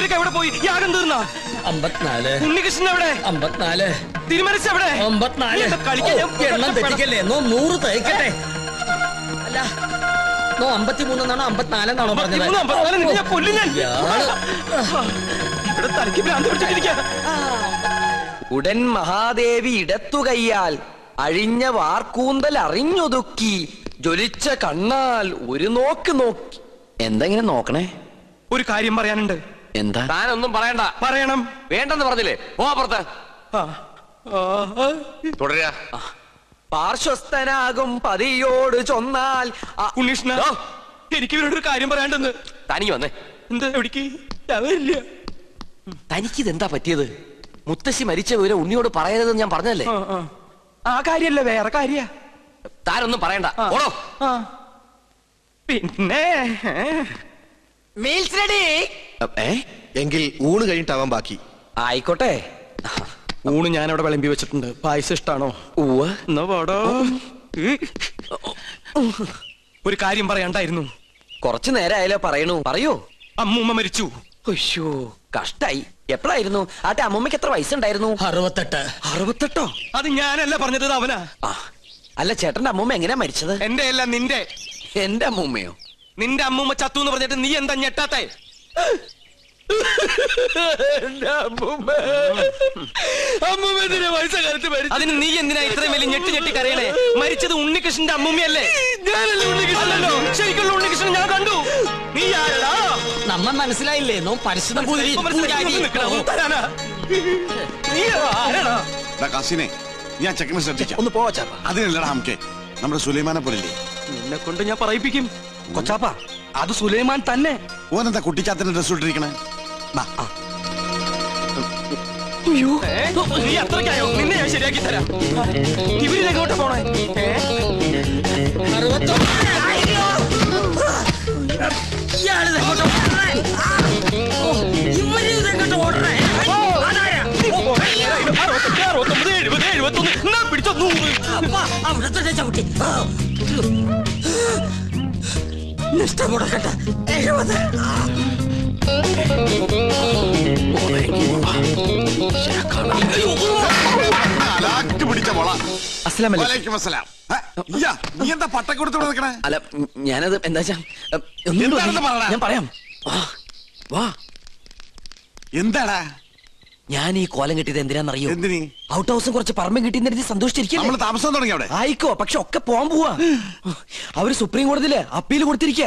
ഇവരൊക്കെ എവിടെ പോയി? യാഗം തീർന്ന 54. ഉണ്ണികൃഷ്ണൻ എവിടെ? 54. തിരുമനസ് എവിടെ? 54. എണ്ണം തെറ്റിക്കല്ലേ? 100 തയ്ക്കട്ടെ. അല്ല 53 എന്നാണോ 54 എന്നാണോ പറഞ്ഞത്? ഉടൻ മഹാദേവി ഇടത്തു കയ്യാൽ അഴിഞ്ഞ വാർക്കൂന്തൽ അറിഞ്ഞൊതുക്കി ജ്വലിച്ച കണ്ണാൽ ഒരു നോക്ക് നോക്കി. എന്തെങ്ങനെ നോക്കണേ? ഒരു കാര്യം പറയാനുണ്ട്. എന്താ? താനൊന്നും പറയണ്ട. പറയണം. വേണ്ടെന്ന് പറഞ്ഞില്ലേ? പോപ്പുറത്ത് തുടരുക. പാർശ്വസ്ഥനാകും പതിയോട് ചൊന്നാൽ. ഉണ്ണീഷ്ണ, എനിക്ക് ഇവരോടൊരു കാര്യം പറയാണ്ടെന്ന്. തനിക്ക് വന്നേ. എന്താ? എവിടേക്ക്? വരില്ല. തനിക്കിതെന്താ പറ്റിയത്? മുത്തശ്ശി മരിച്ച വിവരം ഉണ്ണിയോട് പറയരുതെന്ന് ഞാൻ പറഞ്ഞല്ലേ? ആ കാര്യല്ല, വേറെ കാര്യ. താനൊന്നും പറയണ്ട. ഓടോ. പിന്നെ എങ്കിൽ ഊണ് കഴിഞ്ഞിട്ടാവാൻ ബാക്കി. ആയിക്കോട്ടെ. ഊണ് ഞാനവിടെ വിളമ്പി വെച്ചിട്ടുണ്ട്. പായസം ഇഷ്ടാണോ? എന്നാ പോടോ. ഒരു കാര്യം പറയാണ്ടായിരുന്നു. കുറച്ചു നേരമായാലോ പറയണു. പറയൂ. അമ്മൂമ്മ മരിച്ചു. അയ്യോ, കഷ്ടായി. എപ്പോഴായിരുന്നു? ആട്ടെ, അമ്മൂമ്മക്ക് എത്ര വയസ്സുണ്ടായിരുന്നു? 68. 68? അത് ഞാനല്ല പറഞ്ഞത്, അവനാ. അല്ല, ചേട്ടന്റെ അമ്മൂമ്മ എങ്ങനെയാ മരിച്ചത്? എന്റെ അല്ല, നിന്റെ. എന്റെ അമ്മൂമ്മയോ? നിന്റെ അമ്മൂമ്മ ചത്തു എന്ന് പറഞ്ഞിട്ട് നീ എന്താ ഞെട്ടാത്തെ? അതിന് നീ എന്തിനാ ഇത്രയും വലിയ ഞെട്ടി ഞെട്ടി കരയണേ? മരിച്ചത് ഉണ്ണികൃഷ്ണന്റെ അമ്മൂമ്മയല്ലേ? ഞാനല്ലേ ഉണ്ണികൃഷ്ണനല്ലോ. ശരിക്കുള്ള ഉണ്ണികൃഷ്ണൻ ഞാൻ കണ്ടു. നീ ആരടാ? നമ്മ മനസ്സിലായില്ലേ? പരിശുദ്ധം ഞാൻ ചെക്കനെ ശ്രദ്ധിക്കാം. ഒന്ന് പോവാ. അതിനല്ലടാ നമുക്ക് നമ്മുടെ സുലൈമാനെ പോലില്ലേ? നിന്നെ കൊണ്ട് ഞാൻ പറയിപ്പിക്കും. കൊച്ചാപ്പ, അത് സുലൈമാൻ തന്നെ. ഓനെന്താ കുട്ടിച്ചാത്തന്റെ ഡ്രസ് ഇട്ടിരിക്കണേ? നീ അത്രയ്ക്കായോ? നിന്നെ ഞാൻ ശരിയാക്കി തരാം. ഇവരിലെങ്ങോട്ട് പോണേ? പിടിച്ചോ 100. ചവിട്ടി ഇഷ്ടപ്പെടട്ടെ. 70. നീ എന്താ പട്ടക്കൊടുത്തോടെ നിൽക്കണേ? അല്ല, ഞാനത് എന്താ ഞാൻ പറയാം. എന്താടാ ഞാൻ ഈ കോലം കിട്ടിയത് എന്തിനാന്നറിയോ? എന്തിനീ? ഔട്ട് ഹൗസും കുറച്ച് പറമ്പും കിട്ടിയെന്ന് സന്തോഷിച്ചിരിക്കും. നമ്മൾ താമസം തുടങ്ങി അവിടെ. ആയിക്കോ, പക്ഷെ ഒക്കെ പോവാൻ പോവാ. അവര് സുപ്രീം കോടതിയില് അപ്പീൽ കൊടുത്തിരിക്ക.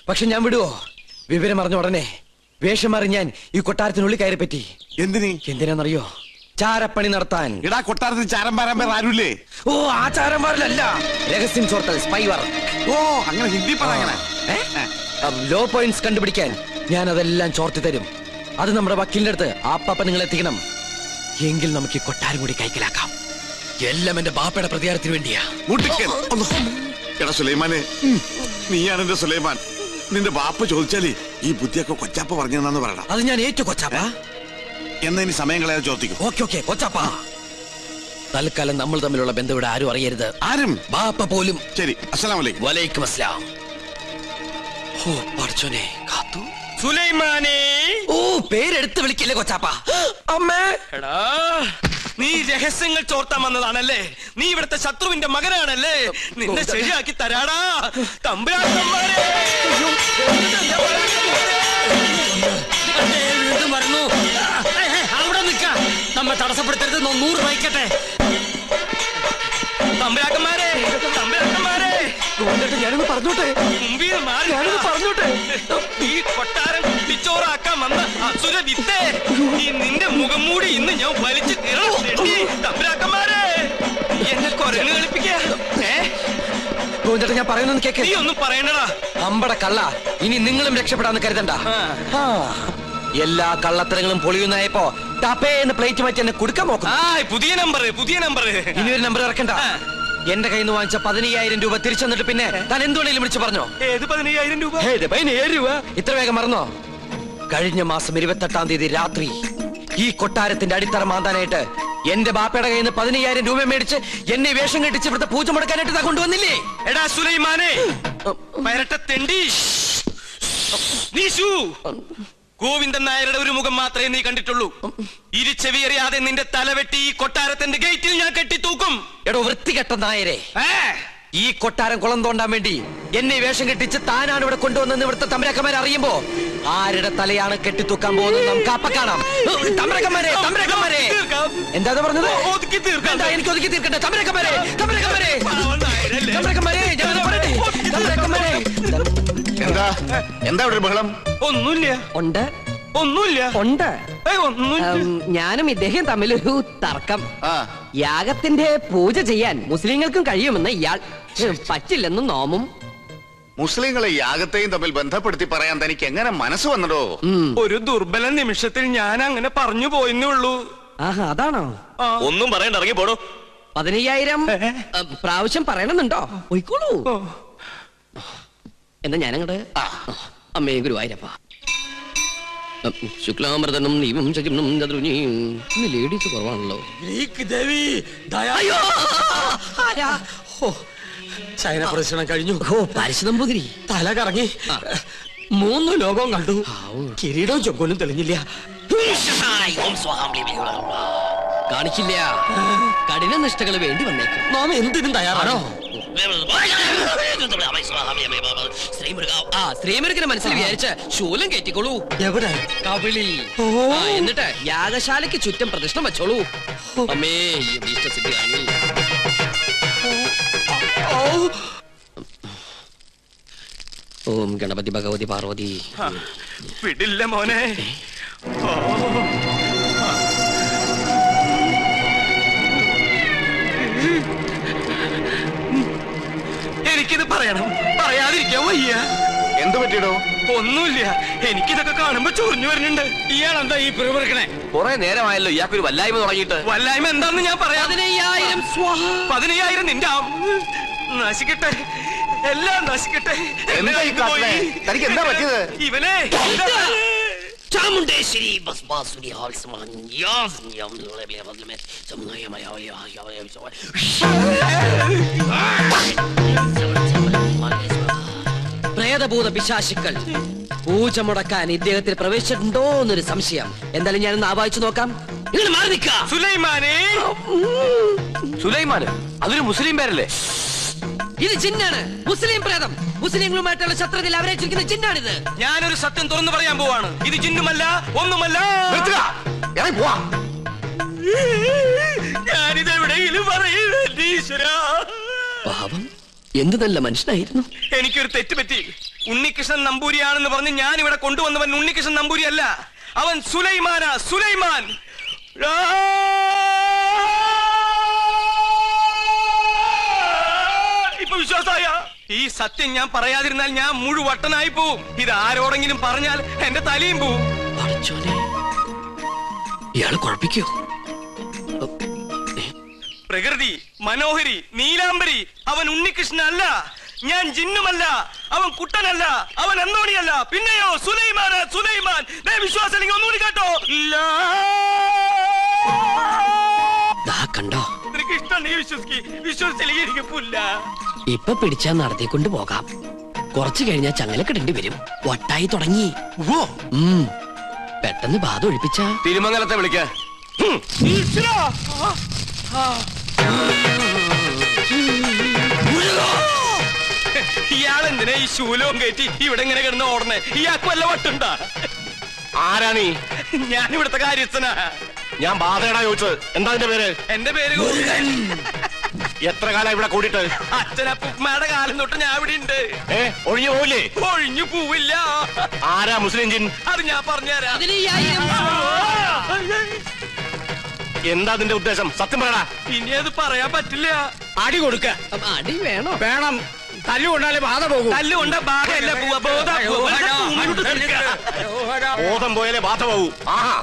പക്ഷെ ഞാൻ വിടുവോ? വിവരം അറിഞ്ഞ ഉടനെ വേഷം മാറി ഞാൻ ഈ കൊട്ടാരത്തിനുള്ളിൽ കയറി പറ്റി. എന്തിനാന്നറിയോ? ചാരപ്പണി നടത്താൻ. ഇടാ, കൊട്ടാരത്തിൽ ചാരം പാരാൻ പേർ ആരുമില്ലേ? ഓ, ആ ചാരം പാരലല്ല, രഹസ്യം ചോർത്തൽ, സ്പൈ വർക്ക്. ഓ, അങ്ങനെ ഹിന്ദി പറയണേ. ലോ പോയിന്റ്സ് കണ്ടുപിടിക്കാൻ ഞാൻ അതെല്ലാം ചോർത്തി തരും. അത് നമ്മുടെ വക്കീലിന്റെ അടുത്ത് ആപ്പാപ്പ നിങ്ങൾ എത്തിക്കണം. എങ്കിൽ നമുക്ക് ഈ കൊട്ടാരം കൂടി കൈക്കലാക്കാം. എല്ലാം എന്റെ ബാപ്പയുടെ പ്രതികാരത്തിന് വേണ്ടിയാ. എടാ സുലൈമാനെ, നീയാണ് എന്റെ സുലൈമാൻ. നിന്റെ ബാപ്പ ചോദിച്ചാലേ ഈ ബുദ്ധിയൊക്കെ കൊച്ചാപ്പ പറഞ്ഞെന്നു പറയണം. അത് ഞാൻ ഏറ്റു കൊച്ചാപ്പ. എന്നാ ഇനി സമയം കളയാതെ ചോദിക്കും. ഓക്കെ കൊച്ചാപ്പ. തൽക്കാലം നമ്മൾ തമ്മിലുള്ള ബന്ധം ഇവിടെ ആരും അറിയരുത്. ആരും? ബാപ്പ പോലും. ശരി. അസ്സലാമു അലൈക്കും. വലൈക്കും അസ്സലാം. ഓ പഠിച്ചോനെ, കാത്തു. സുലൈമാനെ. ഓ, പേരെടുത്ത് വിളിക്കില്ലേ കൊച്ചാപ്പ? അമ്മേ. എടാ, നീ രഹസ്യങ്ങൾ ചോർത്താൻ വന്നതാണല്ലേ? നീ ഇവിടുത്തെ ശത്രുവിന്റെ മകനാണല്ലേ? നിന്നെ ശരിയാക്കി തരാടാ തമ്പുരാക്കന്മാരെ. അവിടെ നിൽക്കാം. നമ്മെ തടസ്സപ്പെടുത്തരുത്. 100 വയ്ക്കട്ടെ. തമ്പുരാക്കന്മാരെ, ഞാനൊന്ന് പറഞ്ഞോട്ടെ. പറഞ്ഞോട്ടെ. ഈ കൊട്ടാരം കുട്ടിച്ചോറാക്കാൻ വന്ന അസുര വിത്തേ, ഈ നിന്റെ മുഖം മൂടി ഇന്ന് ഞാൻ വലിച്ചു തമ്പുരാക്കന്മാരെ. എന്നെ കൊരങ്ങ് കളിപ്പിക്കാ. ഞാൻ പറയുന്നത് കേക്ക്. നീ ഒന്നും പറയണടാ. അമ്പട കള്ള, ഇനി നിങ്ങളും രക്ഷപ്പെടാന്ന് കരുതണ്ട. എല്ലാ കള്ളത്തരങ്ങളും പൊളിയുന്നായപ്പോ ടപ്പേന്ന് പ്ലേറ്റ് മാറ്റി എന്നെ കൊടുക്കാൻ നോക്കും. പുതിയ നമ്പർ. ഇനി ഒരു നമ്പർ ഇറക്കണ്ട. എന്റെ കയ്യിൽ നിന്ന് വാങ്ങിച്ച 15,000 രൂപ തിരിച്ചു തന്നിട്ട് പിന്നെ താൻ എന്തുകൊണ്ടെങ്കിലും വിളിച്ചു പറഞ്ഞോ? ഏത് 15,000 രൂപ? 17 രൂപ. ഇത്ര വേഗം മറന്നോ? കഴിഞ്ഞ മാസം 28-ാം തീയതി രാത്രി ഈ കൊട്ടാരത്തിന്റെ അടിത്തറ മാന്താനായിട്ട് എന്റെ ബാപ്പയുടെ കയ്യിൽ നിന്ന് 15,000 രൂപ മേടിച്ച് എന്നെ വേഷം കെട്ടിച്ച് ഇവിടുത്തെ പൂജ മുടക്കാനായിട്ട് കൊണ്ടുവന്നില്ലേ? എടാ സുലൈമാനെ, പരട്ട തെണ്ടി. ഗോവിന്ദൻ നായരുടെ ഒരു മുഖം മാത്രമേ നീ കണ്ടിട്ടുള്ളൂ. ഇരുച്ചെവിയറിയാതെ നിന്റെ തലവെട്ടി ഈ കൊട്ടാരത്തിന്റെ ഗേറ്റിൽ ഞാൻ കെട്ടിത്തൂക്കും. എടോ വൃത്തികെട്ട നായരെ, ഈ കൊട്ടാരം കുളം തോണ്ടാൻ വേണ്ടി എന്നെ വേഷം കെട്ടിച്ച് താനാണ് ഇവിടെ കൊണ്ടുവന്നെന്ന് ഇവിടുത്തെ തമ്പരക്കന്മാരെ അറിയുമ്പോ ആരുടെ തലയാണ് കെട്ടിത്തൂക്കാൻ പോകുന്നത് നമുക്ക് അപ്പ കാണാം. തമ്പരക്കന്മാരെ, തമ്പരക്കന്മാരെ, എന്താ പറഞ്ഞത്? എനിക്ക് ഒതുക്കി തീർക്കട്ടെ. തമ്പരക്കന്മാരെ, തമ്പരക്കന്മാരെ, തമ്പരക്കന്മാരെ, ഞാൻ പറയട്ടെ. തമ്പരക്കന്മാരെ, എന്താ എന്താ ഇവിടെ ഒരു ബഹളം? ഒന്നുമില്ല. ഉണ്ട്, ഒന്നുമില്ല. ഉണ്ട്. ഒന്നുമില്ല. ഞാനും ഇദ്ദേഹം തമ്മിലൊരു തർക്കം. ആ യാഗത്തിന്റെ പൂജ ചെയ്യാൻ മുസ്ലിങ്ങൾക്കും കഴിയുമെന്ന് ഇയാൾ, പറ്റില്ലെന്നും നോമും. മുസ്ലിങ്ങളെ യാഗത്തെയും തമ്മിൽ ബന്ധപ്പെടുത്തി പറയാൻ തനിക്ക് എങ്ങനെ മനസ്സ് വന്നടോ? ഒരു ദുർബല നിമിഷത്തിൽ ഞാൻ അങ്ങനെ പറഞ്ഞു പോയെന്നേ ഉള്ളൂ. ആഹാ, അതാണോ? ഒന്നും പറയണ്ട, ഇറങ്ങി പോടോ. 15,000 പ്രാവശ്യം പറയണമെന്നുണ്ടോ? പോയിക്കോളൂ. എന്നാ ഞാനങ്ങട്. അമ്മേ ഗുരുവായൂരപ്പ. ശുക്ലാമൃതനും നീവും ശകിനും ചതുർനിയും. ഇന്ന് ലേഡീസ് കുറവാണല്ലോ. ചൈന പ്രദർശനം കഴിഞ്ഞു. ഓ, പാരിശുനമ്പൂതിരി തല കറങ്ങി 3 ലോകവും കണ്ടു. കിരീടവും ചൊക്കോലും തെളിഞ്ഞില്ല. കാണിക്കില്ല. കഠിന നിഷ്ഠകൾ വേണ്ടി വന്നേക്കും. നാം എന്തിനും തയ്യാറാണോ? ശ്രീമുരുകനെ മനസ്സിൽ വിചാരിച്ച് ശൂലം കയറ്റിക്കോളൂ. എവിടെ? കവിളി. എന്നിട്ട് യാഗശാലയ്ക്ക് ചുറ്റും പ്രദക്ഷിണം വെച്ചോളൂ. അമ്മേ ഇഷ്ടസിദ്ധി കാണി. ഓം ഗണപതി ഭഗവതി പാർവതി. വിടില്ല മോനെ. എനിക്കിത് പറയണം, പറയാതിരിക്കാൻ വയ്യ. എന്ത് പറ്റിയിടോ? ഒന്നുമില്ല. എനിക്കിതൊക്കെ കാണുമ്പോ ചൊറിഞ്ഞു വരുന്നുണ്ട്. ഇയാളെന്താ ഈ പിറുപിറുക്കണേ? കുറെ നേരമായല്ലോ ഇയാൾക്കൊരു വല്ലായ്മ തുടങ്ങിയിട്ട്. വല്ലായ്മ എന്താന്ന് ഞാൻ പറയാം. 15,000 നിന്റെ നശിക്കട്ടെ, എല്ലാം നശിക്കട്ടെ. എന്താ ഈ കാട്ടണേ? തനിക്ക് എന്താ പറ്റിയത്? ഇവനെ ചാമുണ്ടേശ്വരി പ്രേതഭൂത പിശാചുക്കൾ പൂജ മുടക്കാൻ ഇദ്ദേഹത്തിൽ പ്രവേശിച്ചിട്ടുണ്ടോ എന്നൊരു സംശയം. എന്തായാലും ഞാനൊന്ന് ആവാഹിച്ചു നോക്കാം. നിങ്ങൾ മാറി നിൽക്ക. സുലൈമാനെ. സുലൈമാന് അതൊരു മുസ്ലിം പേരല്ലേ? ഇത് ജിന്നാണ്, മുസ്ലിം പ്രേതം. മുസ്ലിങ്ങളുമായിട്ടുള്ള ശത്രുതയിൽ അവരെ ചിരിക്കുന്ന ജിന്നാണിത്. ഞാനൊരു സത്യം തുറന്നു പറയാൻ പോവാണ്. ഇത് ജിന്നുമല്ല, ഒന്നുമല്ല. ഞാനിത് എവിടെയെങ്കിലും പറയുന്നത് ഈശ്വരാ. പാവം, എന്ത് നല്ല മനുഷ്യനായിരുന്നു. എനിക്കൊരു തെറ്റ് പറ്റി. ഉണ്ണികൃഷ്ണൻ നമ്പൂരിയാണെന്ന് പറഞ്ഞ് ഞാൻ ഇവിടെ കൊണ്ടുവന്നവൻ ഉണ്ണികൃഷ്ണൻ നമ്പൂരി അല്ല. അവൻ സുലൈമാനാ, സുലൈമാൻ. ഇപ്പൊ വിശ്വാസായ? ഈ സത്യം ഞാൻ പറയാതിരുന്നാൽ ഞാൻ മുഴുവട്ടനായി പോവും. ഇത് ആരോടെങ്കിലും പറഞ്ഞാൽ എന്റെ തലയും പോവും. ഇയാള് കുഴപ്പിക്കോ? പ്രകൃതി, മനോഹരി, നീലാംബരി. അവൻ ഉണ്ണികൃഷ്ണൻ അല്ല. ഞാൻ ജിന്നുമല്ല. അവൻ കുട്ടനല്ല. അവൻ അന്തോണിയല്ല. പിന്നെയോ സുലൈമാൻ, സുലൈമാൻ. വിശ്വാസം ഒന്നുകൂടി കേട്ടോ. കണ്ടോ? നിനക്ക് ഇഷ്ടം, നീ വിശ്വസിച്ചില്ല. ഇപ്പൊ പിടിച്ചാ നടത്തിക്കൊണ്ട് പോകാം. കുറച്ചു കഴിഞ്ഞാൽ ചങ്ങലക്കിടേണ്ടി വരും. വട്ടായി തുടങ്ങി. പെട്ടെന്ന് ബാധ ഒഴിപ്പിച്ച തിരുമംഗലത്തെ വിളിക്ക. ഇയാളെന്തിനാ ഈ ശൂലവും കയറ്റി ഇവിടെ ഇങ്ങനെ കിടന്ന് ഓടണേ? ഇയാൾക്ക് വല്ല വട്ടുണ്ടാ? ആരാ നീ? ഞാൻ ഇവിടുത്തെ കാര്യസ്ഥനാ. ഞാൻ ബാധയടാ ചോദിച്ചത്. എന്താ നിന്റെ പേര്? എന്റെ പേര് എത്ര കാലം ഇവിടെ കൂടിയിട്ട്? അച്ഛനപ്പുമ്മയുടെ കാലം തൊട്ട് ഞാൻ ഇവിടെ ഉണ്ട്. ഒഴിഞ്ഞു പോവില്ലേ? ഒഴിഞ്ഞു പോവില്ല. ആരാ മുസ്ലിം ജിൻ? അത് ഞാൻ പറഞ്ഞുതരാം. എന്താ നിന്റെ ഉദ്ദേശം? സത്യം പറയടാ. ഇനി അത് പറയാൻ പറ്റില്ല. അടി കൊടുക്ക. അടി വേണോ? വേണം. തല്ലുകൊണ്ടാലേ ബാധ പോകും. തല്ലുകൊണ്ട ബാധയല്ല പോവാ. ബോധം പോയാലേ ബാധ പോകൂ. ആഹാ.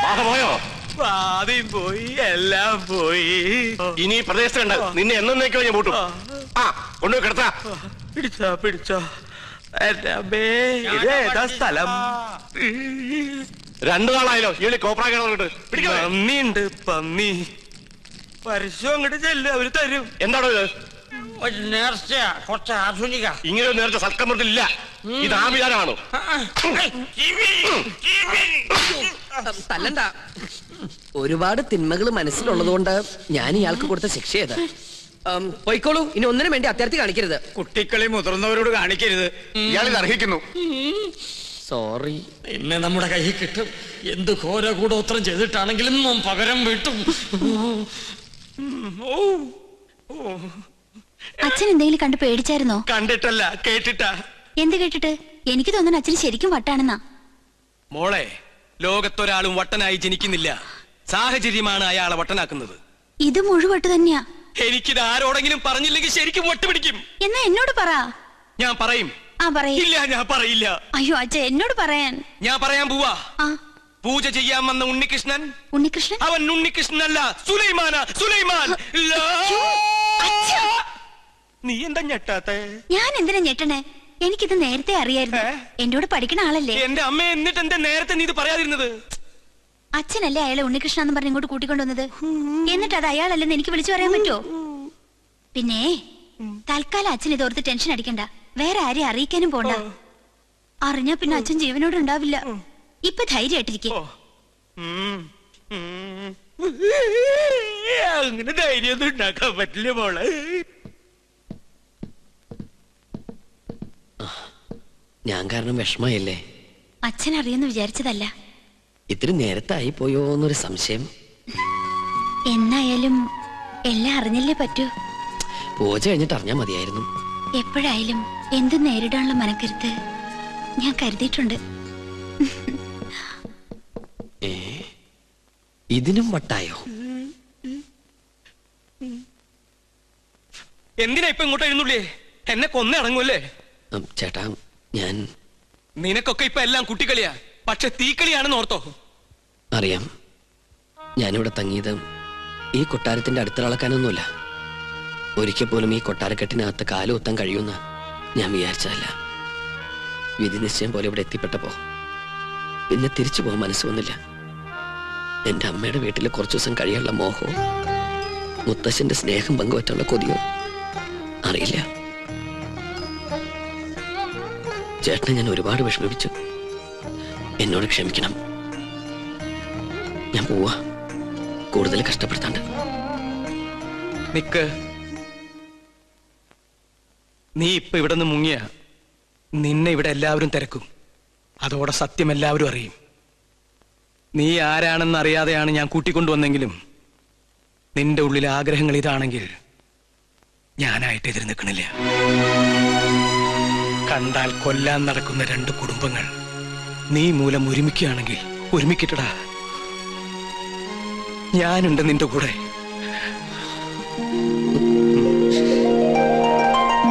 ബാധ പോയോ? ആദ്യം പോയി, എല്ലാം പോയി. ഇനി ഈ പ്രദേശത്തുണ്ട് നിന്നെ എന്നേക്കോ ഞാൻ പൂട്ടും. ആ കൊണ്ടുപോയി കിടത്താ. പിടിച്ചോ എന്റെ അമ്മേ, ഇതേതാ സ്ഥലം? 2 നാളായല്ലോ ഈ കോപ്രാ കിടന്നിട്ട്. പന്നിയുണ്ട്, പന്നി. പരസ്യം അങ്ങോട്ട് ചെല്ല്, അവര് തരും. എന്താണോ ഇത്? നേർച്ച കുറച്ച് ആധുനിക. ഇങ്ങനെ ഒരു നേരത്തെ സൽക്കമൃത്തില്ല. ഇത് ആഭിചാരമാണോ? തല്ലണ്ട. ഒരുപാട് തിന്മകൾ മനസ്സിലുള്ളതുകൊണ്ട് ഞാൻ ഇയാൾക്ക് കൊടുത്ത ശിക്ഷ ചെയ്ത് പോയിക്കോളൂ. ഇനി ഒന്നിനും വേണ്ടി അത്യാർത്ഥി കാണിക്കരുത്. കുട്ടികളെ മുതിർന്നവരോട് കാണിക്കരുത്. ഇയാളിത് അർഹിക്കുന്നു. സോറി. പിന്നെ നമ്മുടെ കയ്യിൽ കിട്ടും. എന്ത് ഘോര കൂടോത്രം ചെയ്തിട്ടാണെങ്കിലും നാം പകരം വീട്ടും. അച്ഛൻ എന്തെങ്കിലും കണ്ട് പേടിച്ചായിരുന്നോ? കണ്ടിട്ടല്ല, കേട്ടിട്ടാ. എന്ത് കേട്ടിട്ട്? എനിക്ക് തോന്നുന്നു അച്ഛന് ശരിക്കും വട്ടാണെന്നാ. മോളെ, ലോകത്തൊരാളും വട്ടനായി ജനിക്കുന്നില്ല. സാഹചര്യമാണ് അയാളെ വട്ടനാക്കുന്നത്. ഇത് മുഴുവട്ട് തന്നെയാ. എനിക്കിത് ആരോടെങ്കിലും പറഞ്ഞില്ലെങ്കിൽ ശരിക്കും വട്ടുപിടിക്കും. എന്നാ എന്നോട് പറ. ഞാൻ പറയും. ആ പറയ്. ഇല്ല, ഞാൻ പറയില്ല. അയ്യോ അച്ഛ, എന്നോട് പറയാൻ. ഞാൻ പറയാൻ പോവാ. ആ പൂജ ചെയ്യാൻ വന്ന ഉണ്ണികൃഷ്ണൻ, ഉണ്ണികൃഷ്ണൻ അവൻ ഉണ്ണികൃഷ്ണനല്ല, സുലൈമാനാ, സുലൈമാൻ. അച്ഛാ. നീ എന്താ ഞെട്ടാത്തെ? ഞാൻ എന്തിനാ ഞെട്ടണേ? എനിക്കിത് നേരത്തെ അറിയായിരുന്നു. എന്നോട് പഠിക്കണ ആളല്ലേ. എന്റെ അമ്മ, എന്നിട്ട് എന്താ നേരത്തെ നീ ഇത് പറയാതിരുന്നത്? അച്ഛനല്ലേ അയാളെ ഉണ്ണികൃഷ്ണ എന്ന് പറഞ്ഞ് ഇങ്ങോട്ട് കൂട്ടിക്കൊണ്ടുവന്നത്. എന്നിട്ട് അത് അയാളല്ലെന്ന് എനിക്ക് വിളിച്ചു പറയാൻ പറ്റുമോ? പിന്നെ തൽക്കാലം അച്ഛൻ ഇതോർത്ത് ടെൻഷൻ അടിക്കണ്ട. വേറെ ആരെയും അറിയിക്കാനും പോണ്ട. അറിഞ്ഞാ പിന്നെ അച്ഛൻ ജീവനോട് ഉണ്ടാവില്ല. ഇപ്പൊ ധൈര്യമായിട്ടിരിക്കെ. അങ്ങനെ ധൈര്യമൊന്നും ഉണ്ടാക്കാൻ പറ്റില്ല മോളെ. ഞാൻ കാരണം വിഷമയല്ലേ? അച്ഛൻ അറിയുമെന്ന് വിചാരിച്ചതല്ല. ഇത്തിരി നേരത്തായി പോയോ എന്നൊരു സംശയം. എന്നായാലും എല്ലാം അറിഞ്ഞല്ലേ പറ്റൂ. പൂജ കഴിഞ്ഞിട്ട് അറിഞ്ഞാ മതിയായിരുന്നു. എപ്പോഴായാലും എന്തും നേരിടാനുള്ള മനക്കരുത്ത് ഞാൻ കരുതിയിട്ടുണ്ട്. ഇതിനും വട്ടായോ? എന്തിനാ ഇപ്പൊ ഇങ്ങോട്ട് എഴുന്നള്ളിയേ? എന്നെ കൊന്നടങ്ങൂല്ലേ? ചേട്ടാ, ഞാൻ നിനക്കൊക്കെ ഇപ്പൊ എല്ലാം കുട്ടിക്കളിയാ. പക്ഷെ തീക്കളിയാണെന്ന് ഓർത്തോ? അറിയാം. ഞാനിവിടെ തങ്ങിയത് ഈ കൊട്ടാരത്തിന്റെ അടുത്തിളക്കാനൊന്നുമില്ല. ഒരിക്കൽ പോലും ഈ കൊട്ടാരക്കെട്ടിനകത്ത് കാലുകുത്താൻ കഴിയുമെന്ന് ഞാൻ വിചാരിച്ചതല്ല. വിധി നിശ്ചയം പോലെ ഇവിടെ എത്തിപ്പെട്ടപ്പോ പിന്നെ തിരിച്ചു പോകാൻ മനസ്സ് വന്നില്ല. എന്റെ അമ്മയുടെ വീട്ടിൽ കുറച്ചു ദിവസം കഴിയാനുള്ള മോഹവും മുത്തശ്ശന്റെ സ്നേഹം പങ്കുവറ്റുള്ള കൊതിയോ അറിയില്ല. ചേട്ടനെ ഞാൻ ഒരുപാട് വിഷമിപ്പിച്ചു. എന്നോട് ക്ഷമിക്കണം. ഞാൻ പോവാ. കൂടുതൽ കഷ്ടപ്പെടുത്താണ്ട്. നിക്ക്. നീ ഇപ്പൊ ഇവിടെ നിന്ന് മുങ്ങിയ നിന്നെ ഇവിടെ എല്ലാവരും തിരക്കും. അതോടെ സത്യം എല്ലാവരും അറിയും. നീ ആരാണെന്ന് അറിയാതെയാണ് ഞാൻ കൂട്ടിക്കൊണ്ടുവന്നെങ്കിലും നിന്റെ ഉള്ളിലെ ആഗ്രഹങ്ങൾ ഇതാണെങ്കിൽ ഞാനായിട്ട് എതിര് നിൽക്കണില്ല. കണ്ടാൽ കൊല്ലാൻ നടക്കുന്ന 2 കുടുംബങ്ങൾ നീ മൂലം ഒരുമിക്കുകയാണെങ്കിൽ ഒരുമിക്കട്ടടാ. ഞാനുണ്ട് നിന്റെ കൂടെ.